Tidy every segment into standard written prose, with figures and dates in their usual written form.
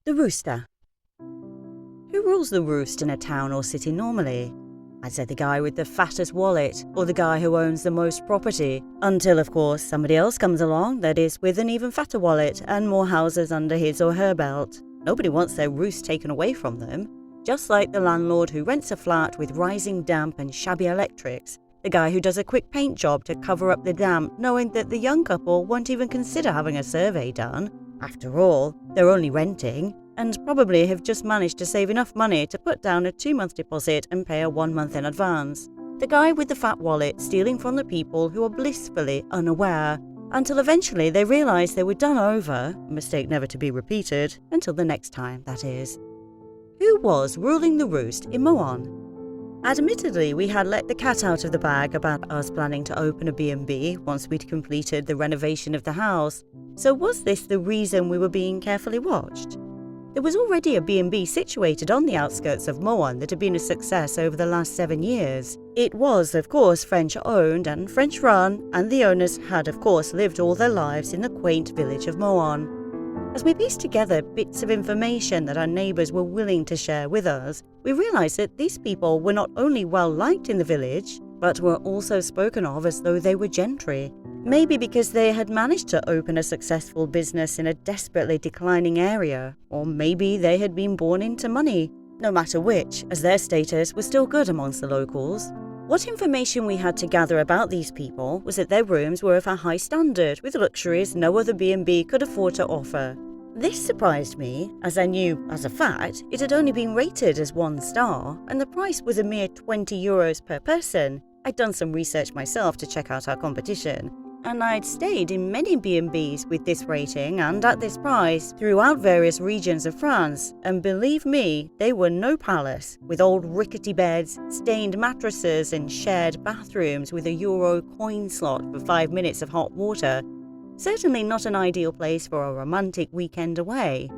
The Rooster. Who rules the roost in a town or city normally? I'd say the guy with the fattest wallet, or the guy who owns the most property, until of course somebody else comes along that is with an even fatter wallet and more houses under his or her belt. Nobody wants their roost taken away from them. Just like the landlord who rents a flat with rising damp and shabby electrics, the guy who does a quick paint job to cover up the damp knowing that the young couple won't even consider having a survey done. After all, they're only renting, and probably have just managed to save enough money to put down a 2-month deposit and pay a 1 month in advance. The guy with the fat wallet stealing from the people who are blissfully unaware, until eventually they realise they were done over, a mistake never to be repeated, until the next time, that is. Who was ruling the roost in Mohon? Admittedly, we had let the cat out of the bag about us planning to open a B&B once we'd completed the renovation of the house. So was this the reason we were being carefully watched? There was already a B&B situated on the outskirts of Mohon that had been a success over the last 7 years. It was, of course, French-owned and French-run, and the owners had, of course, lived all their lives in the quaint village of Mohon. As we pieced together bits of information that our neighbours were willing to share with us, we realised that these people were not only well liked in the village, but were also spoken of as though they were gentry. Maybe because they had managed to open a successful business in a desperately declining area, or maybe they had been born into money. No matter which, as their status was still good amongst the locals. What information we had to gather about these people was that their rooms were of a high standard, with luxuries no other B&B could afford to offer. This surprised me, as I knew, as a fact, it had only been rated as 1 star, and the price was a mere €20 per person. I'd done some research myself to check out our competition, and I'd stayed in many B&Bs with this rating and at this price throughout various regions of France, and believe me, they were no palace, with old rickety beds, stained mattresses and shared bathrooms with a euro coin slot for 5 minutes of hot water. Certainly not an ideal place for a romantic weekend away.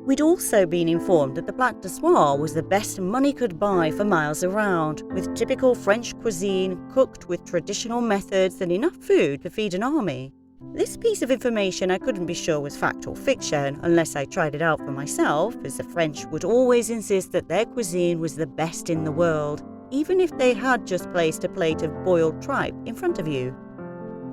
We'd also been informed that the Plat de Soir was the best money could buy for miles around, with typical French cuisine cooked with traditional methods and enough food to feed an army. This piece of information I couldn't be sure was fact or fiction unless I tried it out for myself, as the French would always insist that their cuisine was the best in the world, even if they had just placed a plate of boiled tripe in front of you.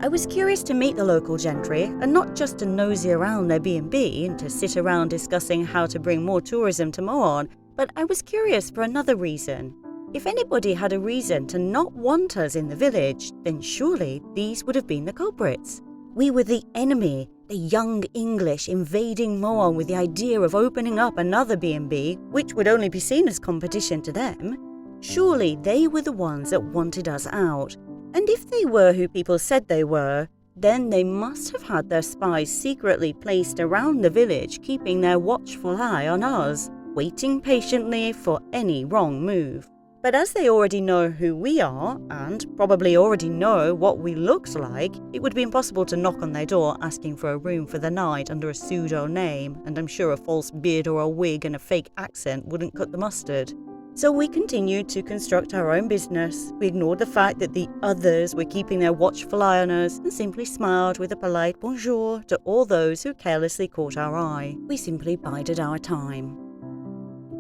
I was curious to meet the local gentry, and not just to nosy around their B&B and to sit around discussing how to bring more tourism to Mohon, but I was curious for another reason. If anybody had a reason to not want us in the village, then surely these would have been the culprits. We were the enemy, the young English invading Mohon with the idea of opening up another B&B, which would only be seen as competition to them. Surely they were the ones that wanted us out. And if they were who people said they were, then they must have had their spies secretly placed around the village, keeping their watchful eye on us, waiting patiently for any wrong move. But as they already know who we are, and probably already know what we looked like, it would be impossible to knock on their door asking for a room for the night under a pseudo name, and I'm sure a false beard or a wig and a fake accent wouldn't cut the mustard. So we continued to construct our own business. We ignored the fact that the others were keeping their watchful eye on us and simply smiled with a polite bonjour to all those who carelessly caught our eye. We simply bided our time.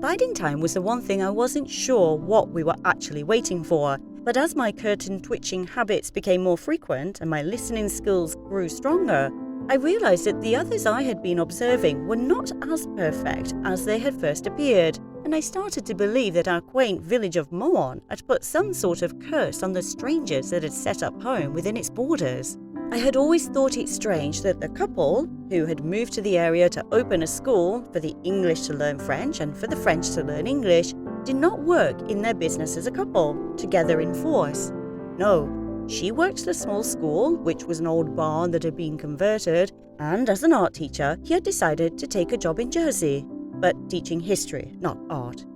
Biding time was the one thing I wasn't sure what we were actually waiting for, but as my curtain-twitching habits became more frequent and my listening skills grew stronger, I realised that the others I had been observing were not as perfect as they had first appeared, and I started to believe that our quaint village of Mohon had put some sort of curse on the strangers that had set up home within its borders. I had always thought it strange that the couple, who had moved to the area to open a school for the English to learn French and for the French to learn English, did not work in their business as a couple, together in force. No, she worked the small school, which was an old barn that had been converted, and as an art teacher, he had decided to take a job in Jersey, but teaching history, not art.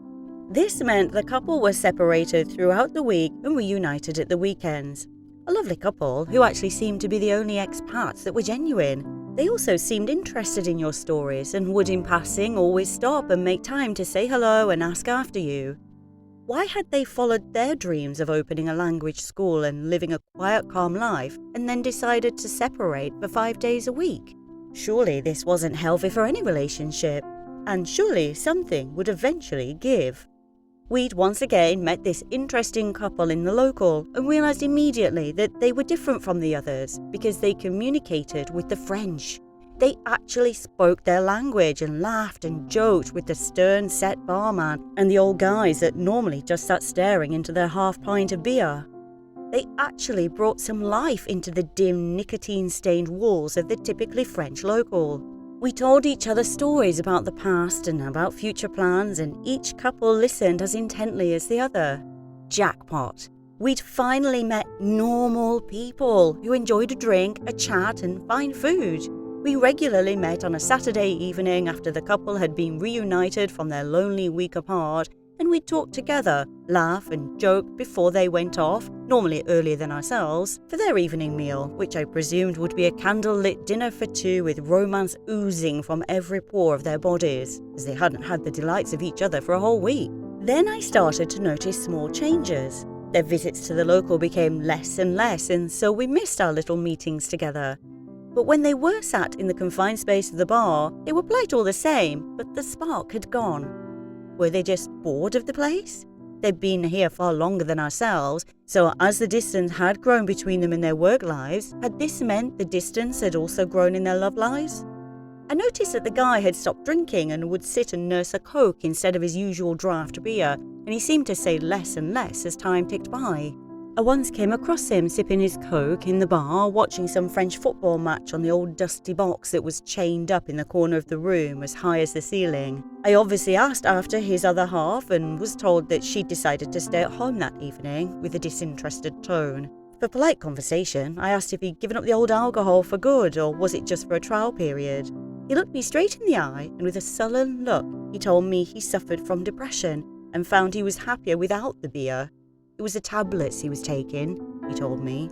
This meant the couple were separated throughout the week and reunited at the weekends. A lovely couple who actually seemed to be the only expats that were genuine. They also seemed interested in your stories and would in passing always stop and make time to say hello and ask after you. Why had they followed their dreams of opening a language school and living a quiet, calm life and then decided to separate for 5 days a week? Surely this wasn't healthy for any relationship. and surely something would eventually give. We'd once again met this interesting couple in the local and realised immediately that they were different from the others because they communicated with the French. They actually spoke their language and laughed and joked with the stern set barman and the old guys that normally just sat staring into their half pint of beer. They actually brought some life into the dim nicotine-stained walls of the typically French local. We told each other stories about the past and about future plans, and each couple listened as intently as the other. Jackpot. We'd finally met normal people who enjoyed a drink, a chat, and fine food. We regularly met on a Saturday evening after the couple had been reunited from their lonely week apart, and we'd talk together, laugh and joke before they went off, normally earlier than ourselves, for their evening meal, which I presumed would be a candle-lit dinner for two with romance oozing from every pore of their bodies, as they hadn't had the delights of each other for a whole week. Then I started to notice small changes. Their visits to the local became less and less, and so we missed our little meetings together. But when they were sat in the confined space of the bar, they were polite all the same, but the spark had gone. Were they just bored of the place? They'd been here far longer than ourselves, so as the distance had grown between them in their work lives, had this meant the distance had also grown in their love lives? I noticed that the guy had stopped drinking and would sit and nurse a Coke instead of his usual draft beer, and he seemed to say less and less as time ticked by. I once came across him sipping his Coke in the bar, watching some French football match on the old dusty box that was chained up in the corner of the room as high as the ceiling. I obviously asked after his other half and was told that she'd decided to stay at home that evening with a disinterested tone. For polite conversation, I asked if he'd given up the old alcohol for good or was it just for a trial period. He looked me straight in the eye and with a sullen look, he told me he suffered from depression and found he was happier without the beer. It was the tablets he was taking, he told me.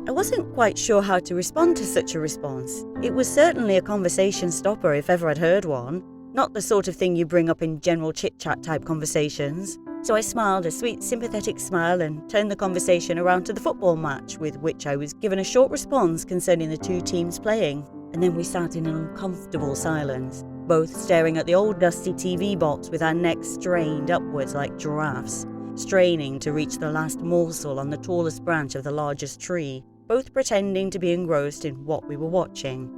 I wasn't quite sure how to respond to such a response. It was certainly a conversation stopper if ever I'd heard one, not the sort of thing you bring up in general chit-chat type conversations. So I smiled a sweet, sympathetic smile and turned the conversation around to the football match, with which I was given a short response concerning the two teams playing. And then we sat in an uncomfortable silence, both staring at the old dusty TV box with our necks strained upwards like giraffes, straining to reach the last morsel on the tallest branch of the largest tree, both pretending to be engrossed in what we were watching.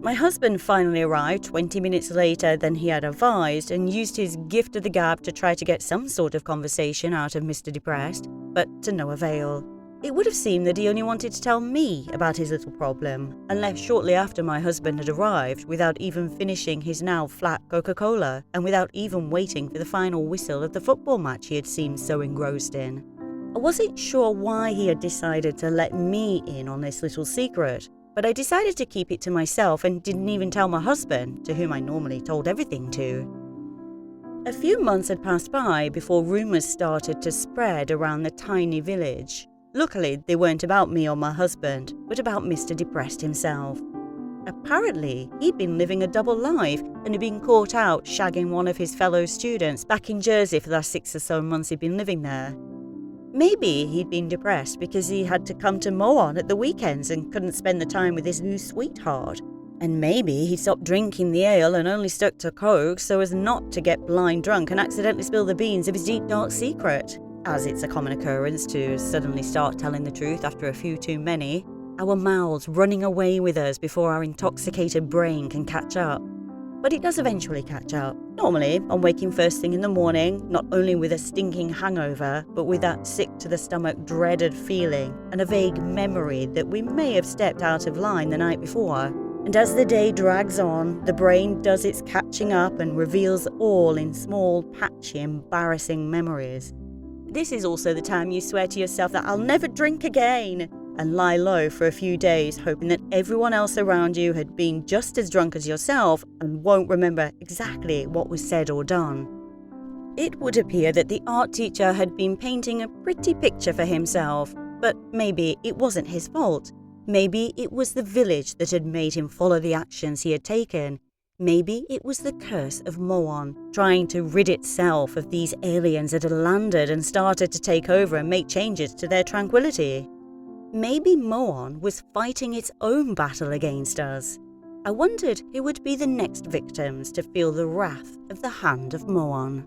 My husband finally arrived 20 minutes later than he had advised and used his gift of the gab to try to get some sort of conversation out of Mr. Depressed, but to no avail. It would have seemed that he only wanted to tell me about his little problem, and left shortly after my husband had arrived without even finishing his now flat Coca-Cola, and without even waiting for the final whistle of the football match he had seemed so engrossed in. I wasn't sure why he had decided to let me in on this little secret, but I decided to keep it to myself and didn't even tell my husband, to whom I normally told everything to. A few months had passed by before rumours started to spread around the tiny village. Luckily, they weren't about me or my husband, but about Mr. Depressed himself. Apparently, he'd been living a double life and had been caught out shagging one of his fellow students back in Jersey for the last 6 or so months he'd been living there. Maybe he'd been depressed because he had to come to Mohon at the weekends and couldn't spend the time with his new sweetheart. And maybe he stopped drinking the ale and only stuck to Coke so as not to get blind drunk and accidentally spill the beans of his deep dark secret. As it's a common occurrence to suddenly start telling the truth after a few too many, our mouths running away with us before our intoxicated brain can catch up. But it does eventually catch up. Normally, on waking first thing in the morning, not only with a stinking hangover, but with that sick-to-the-stomach dreaded feeling and a vague memory that we may have stepped out of line the night before. And as the day drags on, the brain does its catching up and reveals all in small, patchy, embarrassing memories. This is also the time you swear to yourself that I'll never drink again, and lie low for a few days hoping that everyone else around you had been just as drunk as yourself and won't remember exactly what was said or done. It would appear that the art teacher had been painting a pretty picture for himself, but maybe it wasn't his fault. Maybe it was the village that had made him follow the actions he had taken. Maybe it was the curse of Mohon, trying to rid itself of these aliens that had landed and started to take over and make changes to their tranquility. Maybe Mohon was fighting its own battle against us. I wondered who would be the next victims to feel the wrath of the hand of Mohon.